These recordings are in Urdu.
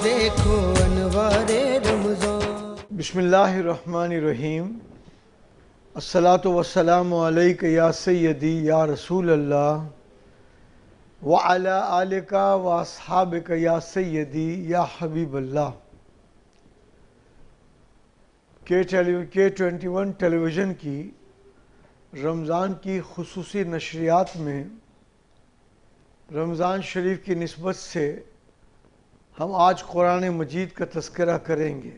دیکھو انوار رمضان۔ بسم اللہ الرحمن الرحیم۔ الصلاۃ والسلام علیک یا سیدی یا رسول اللہ وعلی آلک و اصحابک یا سیدی یا حبیب اللہ۔ K21 ٹیلی ویژن کی رمضان کی خصوصی نشریات میں رمضان شریف کی نسبت سے ہم آج قرآن مجید کا تذکرہ کریں گے،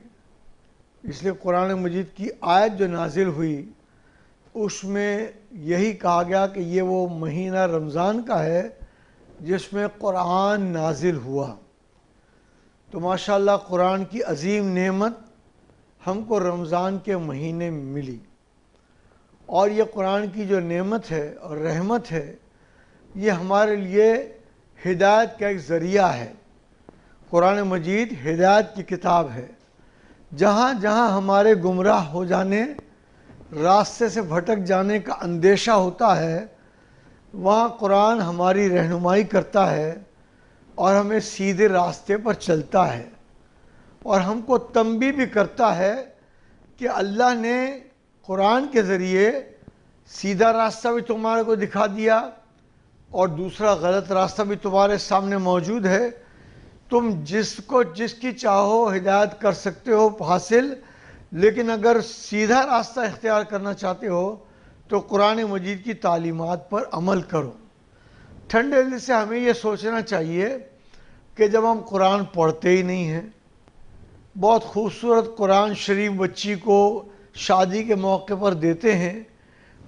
اس لیے قرآن مجید کی آیت جو نازل ہوئی اس میں یہی کہا گیا کہ یہ وہ مہینہ رمضان کا ہے جس میں قرآن نازل ہوا۔ تو ماشاءاللہ قرآن کی عظیم نعمت ہم کو رمضان کے مہینے میں ملی، اور یہ قرآن کی جو نعمت ہے اور رحمت ہے یہ ہمارے لیے ہدایت کا ایک ذریعہ ہے۔ قرآن مجید ہدایت کی کتاب ہے۔ جہاں جہاں ہمارے گمراہ ہو جانے، راستے سے بھٹک جانے کا اندیشہ ہوتا ہے، وہاں قرآن ہماری رہنمائی کرتا ہے اور ہمیں سیدھے راستے پر چلتا ہے، اور ہم کو تنبیہ بھی کرتا ہے کہ اللہ نے قرآن کے ذریعے سیدھا راستہ بھی تمہارے کو دکھا دیا اور دوسرا غلط راستہ بھی تمہارے سامنے موجود ہے۔ تم جس کی چاہو ہدایت کر سکتے ہو حاصل، لیکن اگر سیدھا راستہ اختیار کرنا چاہتے ہو تو قرآن مجید کی تعلیمات پر عمل کرو۔ ٹھنڈے دل سے ہمیں یہ سوچنا چاہیے کہ جب ہم قرآن پڑھتے ہی نہیں ہیں، بہت خوبصورت قرآن شریف بچی کو شادی کے موقع پر دیتے ہیں،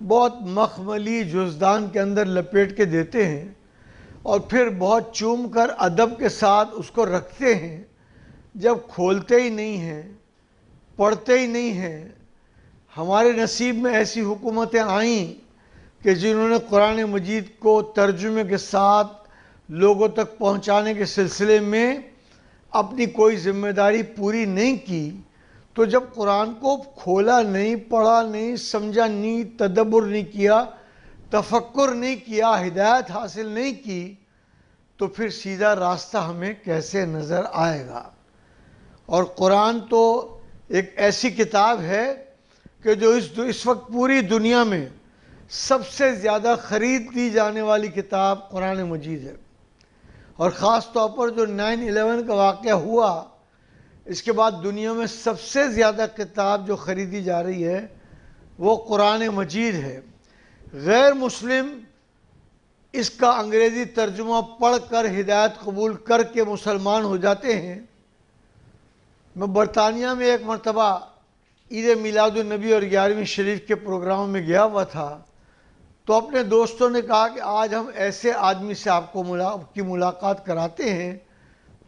بہت مخملی جزدان کے اندر لپیٹ کے دیتے ہیں، اور پھر بہت چوم کر ادب کے ساتھ اس کو رکھتے ہیں، جب کھولتے ہی نہیں ہیں، پڑھتے ہی نہیں ہیں۔ ہمارے نصیب میں ایسی حکومتیں آئیں کہ جنہوں نے قرآن مجید کو ترجمے کے ساتھ لوگوں تک پہنچانے کے سلسلے میں اپنی کوئی ذمہ داری پوری نہیں کی، تو جب قرآن کو کھولا نہیں، پڑھا نہیں، سمجھا نہیں، تدبر نہیں کیا، تفکر نہیں کیا، ہدایت حاصل نہیں کی، تو پھر سیدھا راستہ ہمیں کیسے نظر آئے گا؟ اور قرآن تو ایک ایسی کتاب ہے کہ جو اس وقت پوری دنیا میں سب سے زیادہ خرید لی جانے والی کتاب قرآن مجید ہے، اور خاص طور پر جو 9/11 کا واقعہ ہوا اس کے بعد دنیا میں سب سے زیادہ کتاب جو خریدی جا رہی ہے وہ قرآن مجید ہے۔ غیر مسلم اس کا انگریزی ترجمہ پڑھ کر ہدایت قبول کر کے مسلمان ہو جاتے ہیں۔ میں برطانیہ میں ایک مرتبہ عید میلاد النبی اور 11ویں شریف کے پروگرام میں گیا ہوا تھا، تو اپنے دوستوں نے کہا کہ آج ہم ایسے آدمی سے آپ کو کی ملاقات کراتے ہیں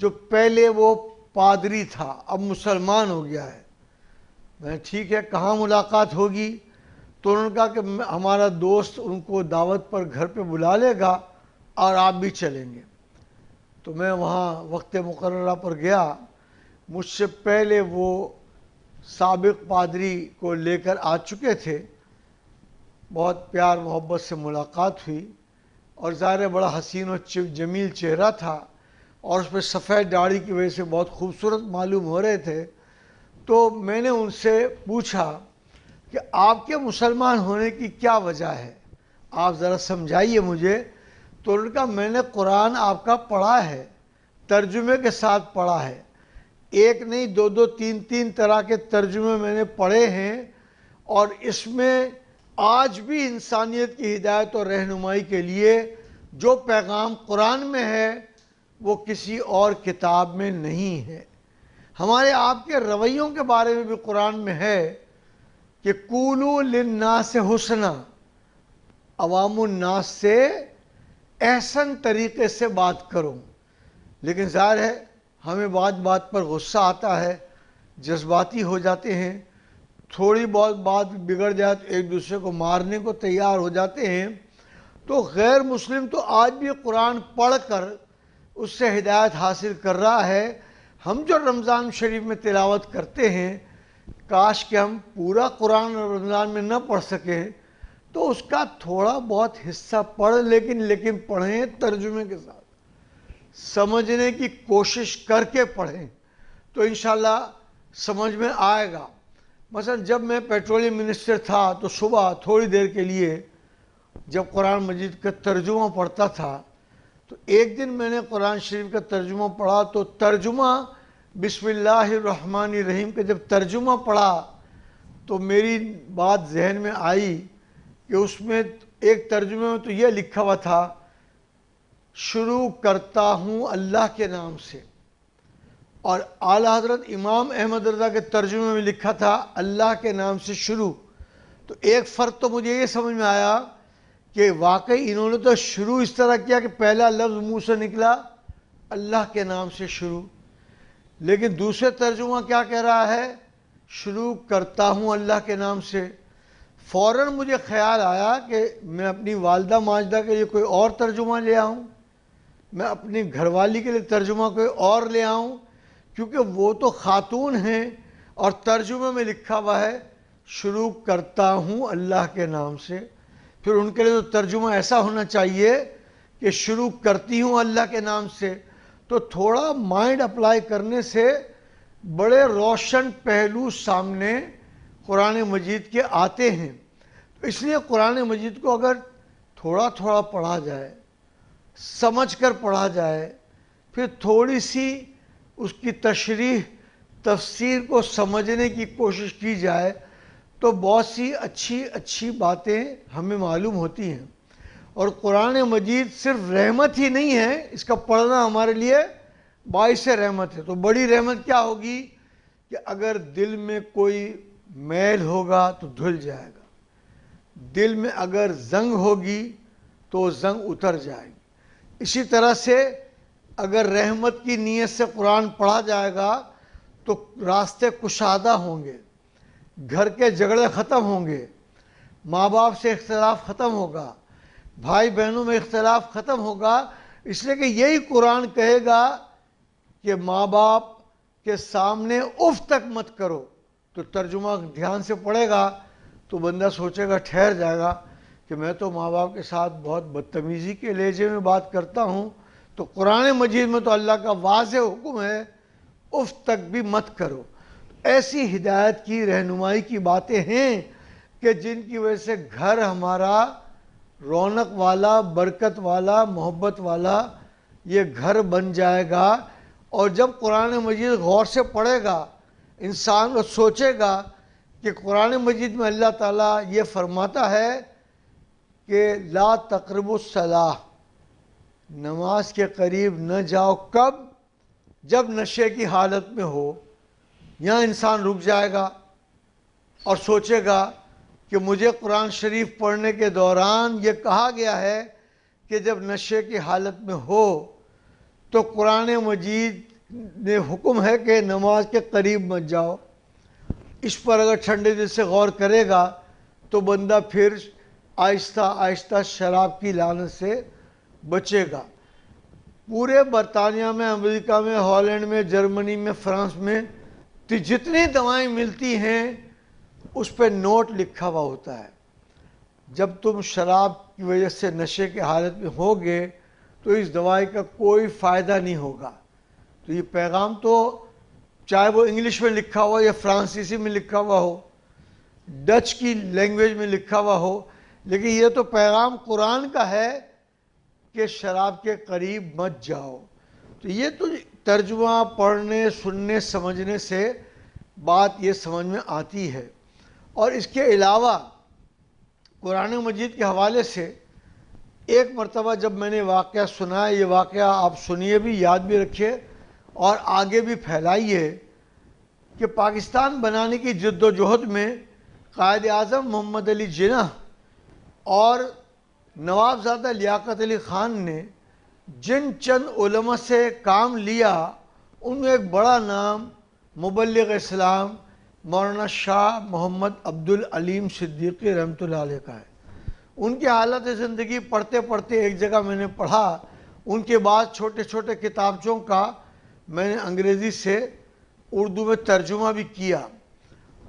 جو پہلے وہ پادری تھا، اب مسلمان ہو گیا ہے۔ میں ٹھیک ہے، کہاں ملاقات ہوگی؟ تو انہوں نے کہا کہ ہمارا دوست ان کو دعوت پر گھر پہ بلا لے گا اور آپ بھی چلیں گے۔ تو میں وہاں وقت مقررہ پر گیا۔ مجھ سے پہلے وہ سابق پادری کو لے کر آ چکے تھے، بہت پیار محبت سے ملاقات ہوئی، اور ظاہر بڑا حسین و جمیل چہرہ تھا، اور اس پہ سفید داڑھی کی وجہ سے بہت خوبصورت معلوم ہو رہے تھے۔ تو میں نے ان سے پوچھا کہ آپ کے مسلمان ہونے کی کیا وجہ ہے، آپ ذرا سمجھائیے مجھے۔ تو انہوں نے کہا میں نے قرآن آپ کا پڑھا ہے، ترجمے کے ساتھ پڑھا ہے، ایک نہیں دو تین طرح کے ترجمے میں نے پڑھے ہیں، اور اس میں آج بھی انسانیت کی ہدایت اور رہنمائی کے لیے جو پیغام قرآن میں ہے وہ کسی اور کتاب میں نہیں ہے۔ ہمارے آپ کے رویوں کے بارے میں بھی قرآن میں ہے کہ قولوا للناس حسنا، عوام الناس سے احسن طریقے سے بات کرو۔ لیکن ظاہر ہے ہمیں بات بات پر غصہ آتا ہے، جذباتی ہو جاتے ہیں، تھوڑی بہت بات بگڑ جائے تو ایک دوسرے کو مارنے کو تیار ہو جاتے ہیں۔ تو غیر مسلم تو آج بھی قرآن پڑھ کر اس سے ہدایت حاصل کر رہا ہے۔ ہم جو رمضان شریف میں تلاوت کرتے ہیں، کاش کہ ہم پورا قرآن رمضان میں نہ پڑھ سکیں تو اس کا تھوڑا بہت حصہ پڑھ، لیکن پڑھیں ترجمے کے ساتھ۔ سمجھنے کی کوشش کر کے پڑھیں تو انشاءاللہ سمجھ میں آئے گا۔ مثلا جب میں پیٹرولیم منسٹر تھا تو صبح تھوڑی دیر کے لیے جب قرآن مجید کا ترجمہ پڑھتا تھا تو ایک دن میں نے قرآن شریف کا ترجمہ پڑھا تو ترجمہ بسم اللہ الرحمن الرحیم کا جب ترجمہ پڑھا تو میری بات ذہن میں آئی کہ اس میں ایک ترجمے میں تو یہ لکھا ہوا تھا شروع کرتا ہوں اللہ کے نام سے، اور اعلیٰ حضرت امام احمد رضا کے ترجمے میں لکھا تھا اللہ کے نام سے شروع۔ تو ایک فرق تو مجھے یہ سمجھ میں آیا کہ واقعی انہوں نے تو شروع اس طرح کیا کہ پہلا لفظ منہ سے نکلا اللہ کے نام سے شروع، لیکن دوسرے ترجمہ کیا کہہ رہا ہے شروع کرتا ہوں اللہ کے نام سے۔ فوراً مجھے خیال آیا کہ میں اپنی والدہ ماجدہ کے لیے کوئی اور ترجمہ لے آؤں، میں اپنی گھر والی کے لیے ترجمہ کوئی اور لے آؤں، کیونکہ وہ تو خاتون ہیں اور ترجمے میں لکھا ہوا ہے شروع کرتا ہوں اللہ کے نام سے، پھر ان کے لیے تو ترجمہ ایسا ہونا چاہیے کہ شروع کرتی ہوں اللہ کے نام سے۔ تو تھوڑا مائنڈ اپلائی کرنے سے بڑے روشن پہلو سامنے قرآن مجید کے آتے ہیں۔ تو اس لیے قرآن مجید کو اگر تھوڑا تھوڑا پڑھا جائے، سمجھ کر پڑھا جائے، پھر تھوڑی سی اس کی تشریح تفسیر کو سمجھنے کی کوشش کی جائے تو بہت سی اچھی باتیں ہمیں معلوم ہوتی ہیں۔ اور قرآن مجید صرف رحمت ہی نہیں ہے، اس کا پڑھنا ہمارے لیے باعث رحمت ہے۔ تو بڑی رحمت کیا ہوگی کہ اگر دل میں کوئی میل ہوگا تو دھل جائے گا، دل میں اگر زنگ ہوگی تو زنگ اتر جائے گی۔ اسی طرح سے اگر رحمت کی نیت سے قرآن پڑھا جائے گا تو راستے کشادہ ہوں گے، گھر کے جھگڑے ختم ہوں گے، ماں باپ سے اختلاف ختم ہوگا، بھائی بہنوں میں اختلاف ختم ہوگا، اس لیے کہ یہی قرآن کہے گا کہ ماں باپ کے سامنے اف تک مت کرو۔ تو ترجمہ دھیان سے پڑھے گا تو بندہ سوچے گا، ٹھہر جائے گا کہ میں تو ماں باپ کے ساتھ بہت بدتمیزی کے لہجے میں بات کرتا ہوں، تو قرآن مجید میں تو اللہ کا واضح حکم ہے اف تک بھی مت کرو۔ ایسی ہدایت کی رہنمائی کی باتیں ہیں کہ جن کی وجہ سے گھر ہمارا رونق والا، برکت والا، محبت والا یہ گھر بن جائے گا۔ اور جب قرآن مجید غور سے پڑھے گا انسان وہ سوچے گا کہ قرآن مجید میں اللہ تعالیٰ یہ فرماتا ہے کہ لا تقربوا الصلاۃ، نماز کے قریب نہ جاؤ، کب؟ جب نشے کی حالت میں ہو۔ یہاں انسان رک جائے گا اور سوچے گا کہ مجھے قرآن شریف پڑھنے کے دوران یہ کہا گیا ہے کہ جب نشے کی حالت میں ہو تو قرآن مجید نے حکم ہے کہ نماز کے قریب مت جاؤ۔ اس پر اگر ٹھنڈے دل سے غور کرے گا تو بندہ پھر آہستہ آہستہ شراب کی لعنت سے بچے گا۔ پورے برطانیہ میں، امریکہ میں، ہالینڈ میں، جرمنی میں، فرانس میں جتنی دوائیں ملتی ہیں اس پہ نوٹ لکھا ہوا ہوتا ہے جب تم شراب کی وجہ سے نشے کی حالت میں ہوگے تو اس دوائی کا کوئی فائدہ نہیں ہوگا۔ تو یہ پیغام تو چاہے وہ انگلش میں لکھا ہوا یا فرانسیسی میں لکھا ہوا ہو، ڈچ کی لینگویج میں لکھا ہوا ہو، لیکن یہ تو پیغام قرآن کا ہے کہ شراب کے قریب مت جاؤ۔ تو یہ تو ترجمہ پڑھنے، سننے، سمجھنے سے بات یہ سمجھ میں آتی ہے۔ اور اس کے علاوہ قرآن مجید کے حوالے سے ایک مرتبہ جب میں نے واقعہ سنا ہے، یہ واقعہ آپ سنیے بھی، یاد بھی رکھیے اور آگے بھی پھیلائیے، کہ پاکستان بنانے کی جد و جہد میں قائد اعظم محمد علی جناح اور نوابزادہ لیاقت علی خان نے جن چند علماء سے کام لیا ان میں ایک بڑا نام مبلغ اسلام مولانا شاہ محمد عبدالعلیم صدیقی رحمۃ اللہ علیہ کا ہے۔ ان کی حالت زندگی پڑھتے پڑھتے ایک جگہ میں نے پڑھا، ان کے بعد چھوٹے چھوٹے کتابچوں کا میں نے انگریزی سے اردو میں ترجمہ بھی کیا۔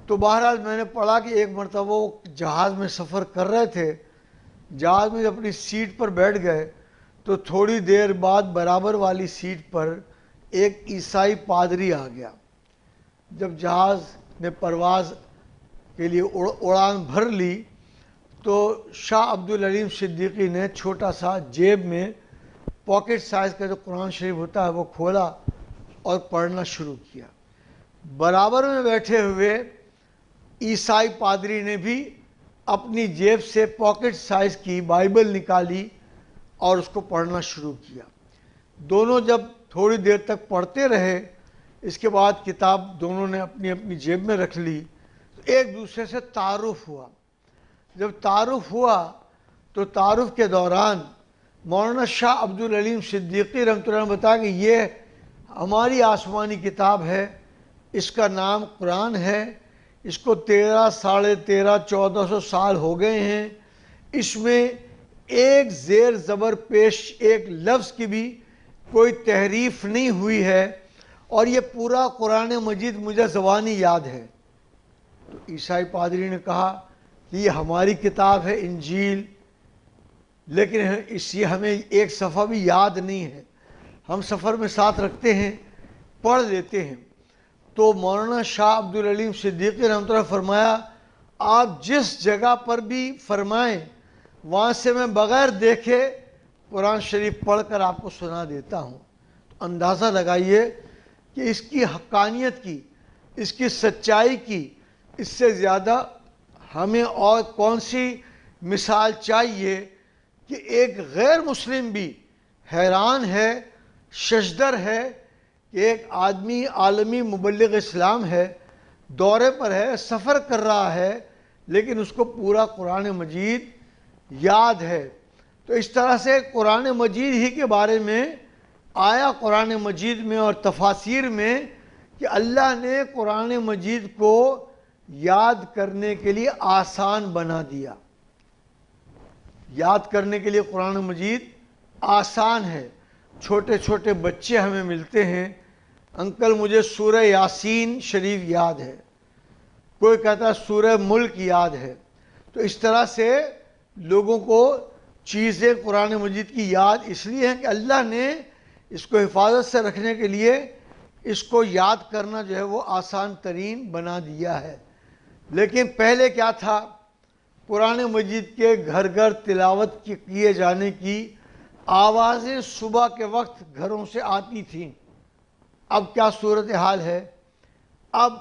تو بہرحال میں نے پڑھا کہ ایک مرتبہ وہ جہاز میں سفر کر رہے تھے، جہاز میں اپنی سیٹ پر بیٹھ گئے تو تھوڑی دیر بعد برابر والی سیٹ پر ایک عیسائی پادری آ گیا۔ جب جہاز نے پرواز کے لیے اڑان بھر لی تو شاہ عبدالعلیم صدیقی نے چھوٹا سا جیب میں پاکٹ سائز کا جو قرآن شریف ہوتا ہے وہ کھولا اور پڑھنا شروع کیا۔ برابر میں بیٹھے ہوئے عیسائی پادری نے بھی اپنی جیب سے پاکٹ سائز کی بائبل نکالی اور اس کو پڑھنا شروع کیا۔ دونوں جب تھوڑی دیر تک پڑھتے رہے، اس کے بعد کتاب دونوں نے اپنی اپنی جیب میں رکھ لی، تو ایک دوسرے سے تعارف ہوا۔ جب تعارف ہوا تو تعارف کے دوران مولانا شاہ عبدالعلیم صدیقی رحمۃ اللہ نے بتایا کہ یہ ہماری آسمانی کتاب ہے، اس کا نام قرآن ہے، اس کو 13 ساڑھے 13 1400 سال ہو گئے ہیں، اس میں ایک زیر زبر پیش ایک لفظ کی بھی کوئی تحریف نہیں ہوئی ہے، اور یہ پورا قرآن مجید مجھے زبانی یاد ہے۔ تو عیسائی پادری نے کہا کہ یہ ہماری کتاب ہے انجیل، لیکن اس یہ ہمیں ایک صفحہ بھی یاد نہیں ہے، ہم سفر میں ساتھ رکھتے ہیں، پڑھ لیتے ہیں۔ تو مولانا شاہ عبدالعلیم صدیقی رحمۃ اللہ فرمایا آپ جس جگہ پر بھی فرمائیں وہاں سے میں بغیر دیکھے قرآن شریف پڑھ کر آپ کو سنا دیتا ہوں۔ تو اندازہ لگائیے کہ اس کی حقانیت کی، اس کی سچائی کی، اس سے زیادہ ہمیں اور کون سی مثال چاہیے کہ ایک غیر مسلم بھی حیران ہے، ششدر ہے کہ ایک آدمی عالمی مبلغ اسلام ہے، دورے پر ہے، سفر کر رہا ہے، لیکن اس کو پورا قرآن مجید یاد ہے۔ تو اس طرح سے قرآن مجید ہی کے بارے میں آیا قرآن مجید میں اور تفاسیر میں کہ اللہ نے قرآن مجید کو یاد کرنے کے لیے آسان بنا دیا۔ یاد کرنے کے لیے قرآن مجید آسان ہے۔ چھوٹے چھوٹے بچے ہمیں ملتے ہیں، انکل مجھے سورہ یاسین شریف یاد ہے، کوئی کہتا ہے سورہ ملک یاد ہے۔ تو اس طرح سے لوگوں کو چیزیں قرآن مجید کی یاد اس لیے ہیں کہ اللہ نے اس کو حفاظت سے رکھنے کے لیے اس کو یاد کرنا جو ہے وہ آسان ترین بنا دیا ہے۔ لیکن پہلے کیا تھا؟ قرآن مجید کے گھر گھر تلاوت کیے جانے کی آوازیں صبح کے وقت گھروں سے آتی تھیں۔ اب کیا صورتحال ہے؟ اب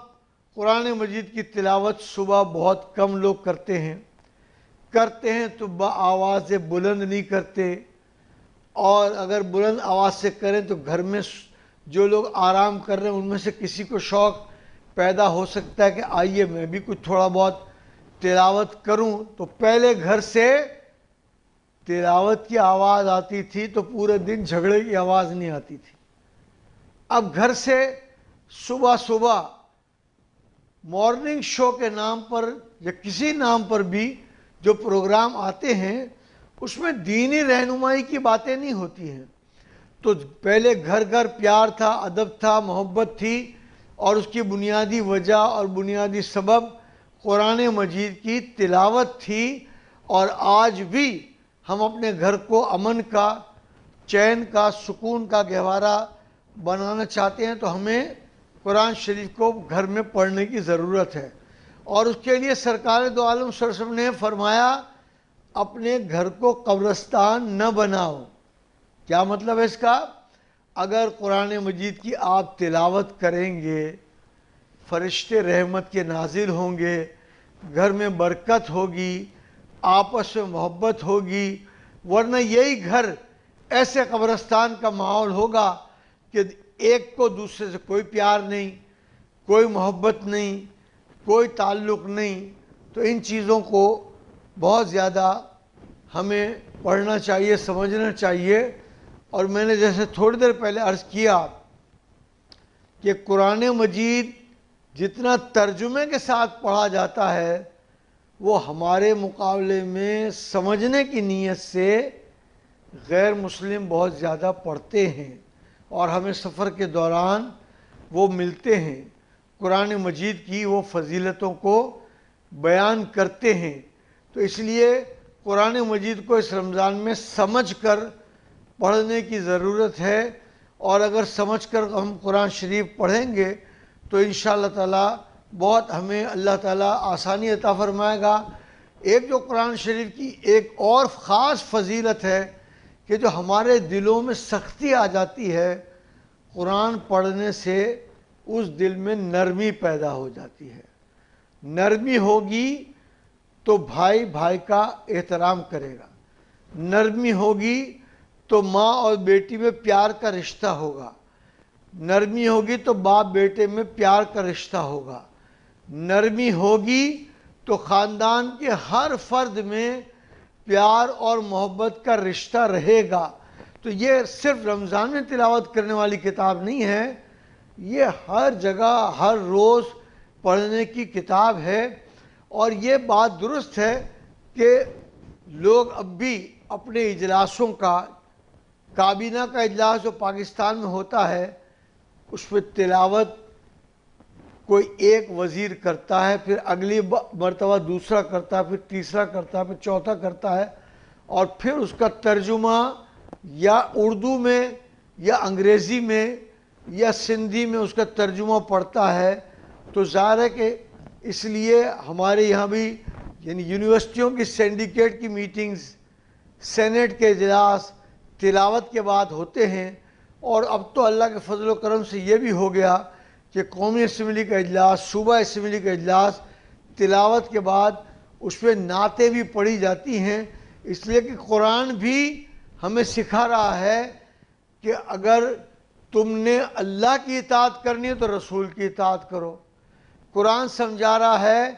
قرآن مجید کی تلاوت صبح بہت کم لوگ کرتے ہیں تو آواز بلند نہیں کرتے، اور اگر بلند آواز سے کریں تو گھر میں جو لوگ آرام کر رہے ہیں ان میں سے کسی کو شوق پیدا ہو سکتا ہے کہ آئیے میں بھی کچھ تھوڑا بہت تلاوت کروں۔ تو پہلے گھر سے تلاوت کی آواز آتی تھی تو پورے دن جھگڑے کی آواز نہیں آتی تھی۔ اب گھر سے صبح صبح مارننگ شو کے نام پر یا کسی نام پر بھی جو پروگرام آتے ہیں اس میں دینی رہنمائی کی باتیں نہیں ہوتی ہیں۔ تو پہلے گھر گھر پیار تھا، ادب تھا، محبت تھی، اور اس کی بنیادی وجہ اور بنیادی سبب قرآن مجید کی تلاوت تھی۔ اور آج بھی ہم اپنے گھر کو امن کا، چین کا، سکون کا گہوارہ بنانا چاہتے ہیں تو ہمیں قرآن شریف کو گھر میں پڑھنے کی ضرورت ہے۔ اور اس کے لیے سرکار دو عالم صلی اللہ علیہ وسلم نے فرمایا اپنے گھر کو قبرستان نہ بناؤ۔ کیا مطلب ہے اس کا؟ اگر قرآن مجید کی آپ تلاوت کریں گے، فرشتے رحمت کے نازل ہوں گے، گھر میں برکت ہوگی، آپس میں محبت ہوگی، ورنہ یہی گھر ایسے قبرستان کا ماحول ہوگا کہ ایک کو دوسرے سے کوئی پیار نہیں، کوئی محبت نہیں، کوئی تعلق نہیں۔ تو ان چیزوں کو بہت زیادہ ہمیں پڑھنا چاہیے، سمجھنا چاہیے۔ اور میں نے جیسے تھوڑی دیر پہلے عرض کیا کہ قرآن مجید جتنا ترجمے کے ساتھ پڑھا جاتا ہے وہ ہمارے مقابلے میں سمجھنے کی نیت سے غیر مسلم بہت زیادہ پڑھتے ہیں، اور ہمیں سفر کے دوران وہ ملتے ہیں، قرآن مجید کی وہ فضیلتوں کو بیان کرتے ہیں۔ تو اس لیے قرآن مجید کو اس رمضان میں سمجھ کر پڑھنے کی ضرورت ہے، اور اگر سمجھ کر ہم قرآن شریف پڑھیں گے تو انشاءاللہ تعالی بہت ہمیں اللہ تعالیٰ آسانی عطا فرمائے گا۔ ایک جو قرآن شریف کی ایک اور خاص فضیلت ہے کہ جو ہمارے دلوں میں سختی آ جاتی ہے، قرآن پڑھنے سے اس دل میں نرمی پیدا ہو جاتی ہے۔ نرمی ہوگی تو بھائی بھائی کا احترام کرے گا، نرمی ہوگی تو ماں اور بیٹی میں پیار کا رشتہ ہوگا، نرمی ہوگی تو باپ بیٹے میں پیار کا رشتہ ہوگا، نرمی ہوگی تو خاندان کے ہر فرد میں پیار اور محبت کا رشتہ رہے گا۔ تو یہ صرف رمضان میں تلاوت کرنے والی کتاب نہیں ہے، یہ ہر جگہ ہر روز پڑھنے کی کتاب ہے۔ اور یہ بات درست ہے کہ لوگ اب بھی اپنے اجلاسوں کا، کابینہ کا اجلاس جو پاکستان میں ہوتا ہے، اس پہ تلاوت کوئی ایک وزیر کرتا ہے، پھر اگلی مرتبہ دوسرا کرتا ہے، پھر تیسرا کرتا ہے، پھر چوتھا کرتا ہے، اور پھر اس کا ترجمہ یا اردو میں یا انگریزی میں یا سندھی میں اس کا ترجمہ پڑھتا ہے۔ تو ظاہر ہے کہ اس لیے ہمارے یہاں بھی یعنی یونیورسٹیوں کی سینڈیکیٹ کی میٹنگز، سینٹ کے اجلاس تلاوت کے بعد ہوتے ہیں، اور اب تو اللہ کے فضل و کرم سے یہ بھی ہو گیا کہ قومی اسمبلی کا اجلاس، صوبہ اسمبلی کا اجلاس، تلاوت کے بعد اس پہ نعتیں بھی پڑھی جاتی ہیں، اس لیے کہ قرآن بھی ہمیں سکھا رہا ہے کہ اگر تم نے اللہ کی اطاعت کرنی ہے تو رسول کی اطاعت کرو۔ قرآن سمجھا رہا ہے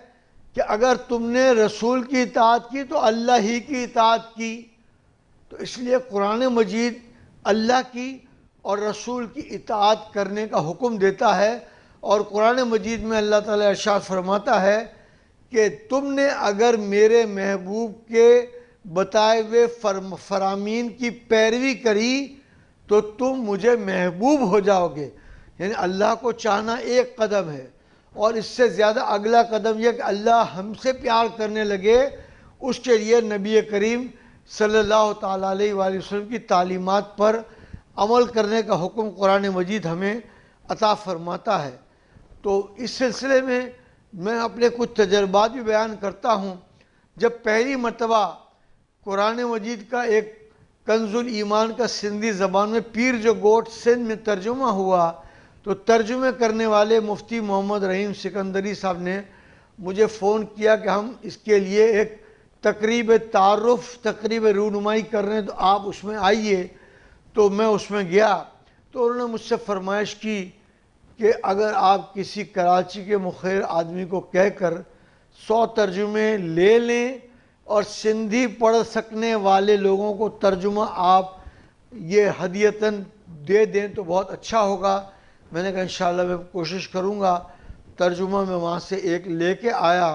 کہ اگر تم نے رسول کی اطاعت کی تو اللہ ہی کی اطاعت کی۔ تو اس لیے قرآن مجید اللہ کی اور رسول کی اطاعت کرنے کا حکم دیتا ہے، اور قرآن مجید میں اللہ تعالیٰ ارشاد فرماتا ہے کہ تم نے اگر میرے محبوب کے بتائے ہوئے فرامین کی پیروی کری تو تم مجھے محبوب ہو جاؤ گے۔ یعنی اللہ کو چاہنا ایک قدم ہے، اور اس سے زیادہ اگلا قدم یہ کہ اللہ ہم سے پیار کرنے لگے، اس کے لیے نبی کریم صلی اللہ تعالیٰ علیہ وآلہ وسلم کی تعلیمات پر عمل کرنے کا حکم قرآن مجید ہمیں عطا فرماتا ہے۔ تو اس سلسلے میں میں اپنے کچھ تجربات بھی بیان کرتا ہوں۔ جب پہلی مرتبہ قرآن مجید کا ایک کنز الایمان کا سندھی زبان میں پیر جو گوٹ سندھ میں ترجمہ ہوا، تو ترجمے کرنے والے مفتی محمد رحیم سکندری صاحب نے مجھے فون کیا کہ ہم اس کے لیے ایک تقریب تعارف، تقریب رونمائی کر رہے ہیں، تو آپ اس میں آئیے۔ تو میں اس میں گیا تو انہوں نے مجھ سے فرمائش کی کہ اگر آپ کسی کراچی کے مخیر آدمی کو کہہ کر 100 ترجمے لے لیں اور سندھی پڑھ سکنے والے لوگوں کو ترجمہ آپ یہ ہدیتاً دے دیں تو بہت اچھا ہوگا۔ میں نے کہا انشاءاللہ میں کوشش کروں گا۔ ترجمہ میں وہاں سے ایک لے کے آیا،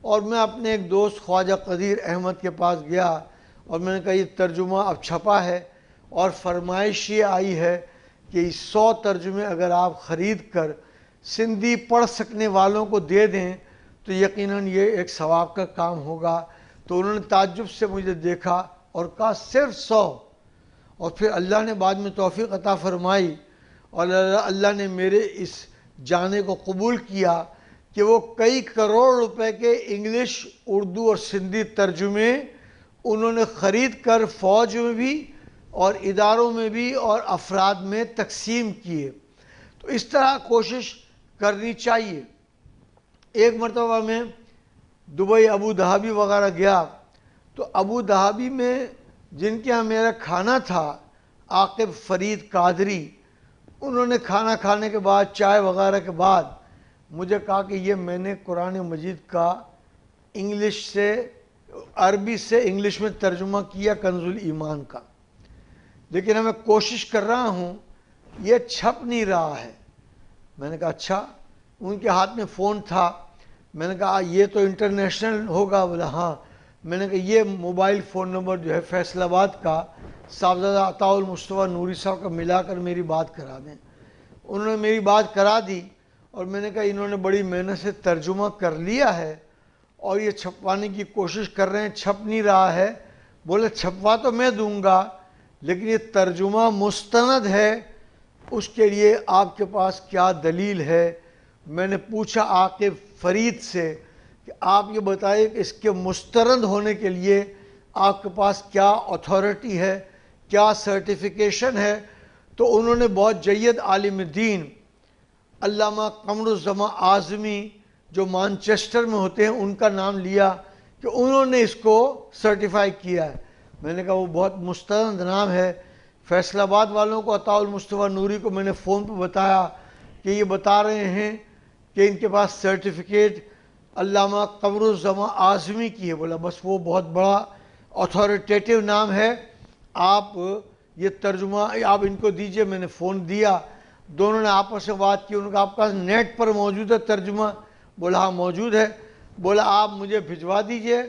اور میں اپنے ایک دوست خواجہ قدیر احمد کے پاس گیا، اور میں نے کہا یہ ترجمہ اب چھپا ہے، اور فرمائش یہ آئی ہے کہ 100 ترجمے اگر آپ خرید کر سندھی پڑھ سکنے والوں کو دے دیں تو یقیناً یہ ایک ثواب کا کام ہوگا۔ تو انہوں نے تعجب سے مجھے دیکھا اور کہا صرف 100، اور پھر اللہ نے بعد میں توفیق عطا فرمائی، اور اللہ نے میرے اس جانے کو قبول کیا کہ وہ کئی کروڑ روپے کے انگلش، اردو اور سندھی ترجمے انہوں نے خرید کر فوج میں بھی اور اداروں میں بھی اور افراد میں تقسیم کیے۔ تو اس طرح کوشش کرنی چاہیے۔ ایک مرتبہ میں دبئی، ابو دھابی وغیرہ گیا، تو ابو دھابی میں جن کے ہاں میرا کھانا تھا، عاقب فرید قادری، انہوں نے کھانا کھانے کے بعد، چائے وغیرہ کے بعد مجھے کہا کہ یہ میں نے قرآن مجید کا انگلش سے، عربی سے انگلش میں ترجمہ کیا کنز الایمان کا، لیکن میں کوشش کر رہا ہوں، یہ چھپ نہیں رہا ہے۔ میں نے کہا اچھا۔ ان کے ہاتھ میں فون تھا، میں نے کہا یہ تو انٹرنیشنل ہوگا؟ بولا ہاں۔ میں نے کہا یہ موبائل فون نمبر جو ہے فیصل آباد کا صاحبزادہ عطاء المصطفیٰ نوری صاحب کا ملا کر میری بات کرا دیں۔ انہوں نے میری بات کرا دی، اور میں نے کہا انہوں نے بڑی محنت سے ترجمہ کر لیا ہے اور یہ چھپوانے کی کوشش کر رہے ہیں، چھپ نہیں رہا ہے۔ بولے چھپوا تو میں دوں گا، لیکن یہ ترجمہ مستند ہے، اس کے لیے آپ کے پاس کیا دلیل ہے؟ میں نے پوچھا عاقب فرید سے کہ آپ یہ بتائیں کہ اس کے مستند ہونے کے لیے آپ کے پاس کیا اتھارٹی ہے، کیا سرٹیفیکیشن ہے؟ تو انہوں نے بہت جید عالم دین علامہ قمر الزمان اعظمی جو مانچسٹر میں ہوتے ہیں ان کا نام لیا کہ انہوں نے اس کو سرٹیفائی کیا ہے۔ میں نے کہا وہ بہت مستند نام ہے۔ فیصل آباد والوں کو، عطاء المصطفیٰ نوری کو میں نے فون پہ بتایا کہ یہ بتا رہے ہیں کہ ان کے پاس سرٹیفکیٹ علامہ قمر الزمان اعظمی کی ہے۔ بولا بس وہ بہت بڑا اتھارٹیٹیو نام ہے، آپ یہ ترجمہ آپ ان کو دیجئے۔ میں نے فون دیا، دونوں نے آپس میں بات کی، انہوں نے کہا آپ کا نیٹ پر موجود ہے ترجمہ؟ بولا ہاں موجود ہے۔ بولا آپ مجھے بھجوا دیجئے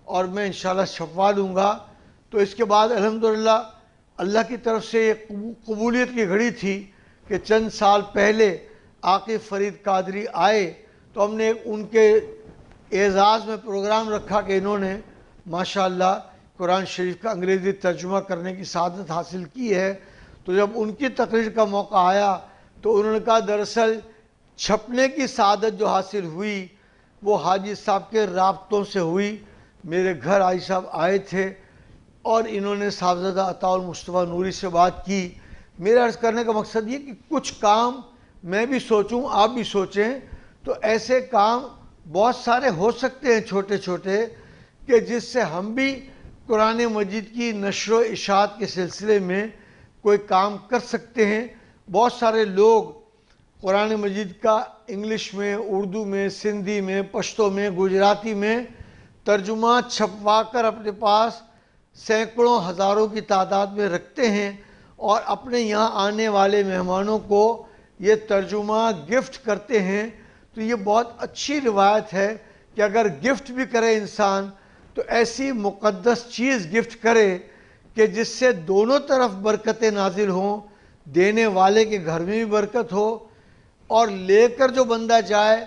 اور میں انشاءاللہ چھپوا دوں گا۔ تو اس کے بعد الحمدللہ اللہ کی طرف سے یہ قبولیت کی گھڑی تھی کہ چند سال پہلے عاقب فرید قادری آئے تو ہم نے ان کے اعزاز میں پروگرام رکھا کہ انہوں نے ماشاءاللہ قرآن شریف کا انگریزی ترجمہ کرنے کی سعادت حاصل کی ہے۔ تو جب ان کی تقریر کا موقع آیا تو انہوں نے کہا دراصل چھپنے کی سعادت جو حاصل ہوئی وہ حاجی صاحب کے رابطوں سے ہوئی۔ میرے گھر حاجی صاحب آئے تھے اور انہوں نے صاحبزادہ عطاء المصطفیٰ نوری سے بات کی۔ میرا عرض کرنے کا مقصد یہ کہ کچھ کام میں بھی سوچوں، آپ بھی سوچیں، تو ایسے کام بہت سارے ہو سکتے ہیں چھوٹے چھوٹے کہ جس سے ہم بھی قرآن مجید کی نشر و اشاعت کے سلسلے میں کوئی کام کر سکتے ہیں۔ بہت سارے لوگ قرآن مجید کا انگلش میں، اردو میں، سندھی میں، پشتو میں، گجراتی میں ترجمہ چھپوا کر اپنے پاس سینکڑوں ہزاروں کی تعداد میں رکھتے ہیں اور اپنے یہاں آنے والے مہمانوں کو یہ ترجمہ گفٹ کرتے ہیں۔ تو یہ بہت اچھی روایت ہے کہ اگر گفٹ بھی کرے انسان تو ایسی مقدس چیز گفٹ کرے کہ جس سے دونوں طرف برکتیں نازل ہوں، دینے والے کے گھر میں بھی برکت ہو اور لے کر جو بندہ جائے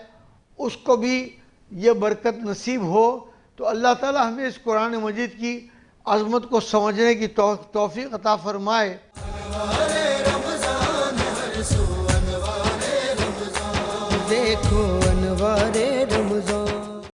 اس کو بھی یہ برکت نصیب ہو۔ تو اللہ تعالی ہمیں اس قرآن مجید کی عظمت کو سمجھنے کی توفیق عطا فرمائے۔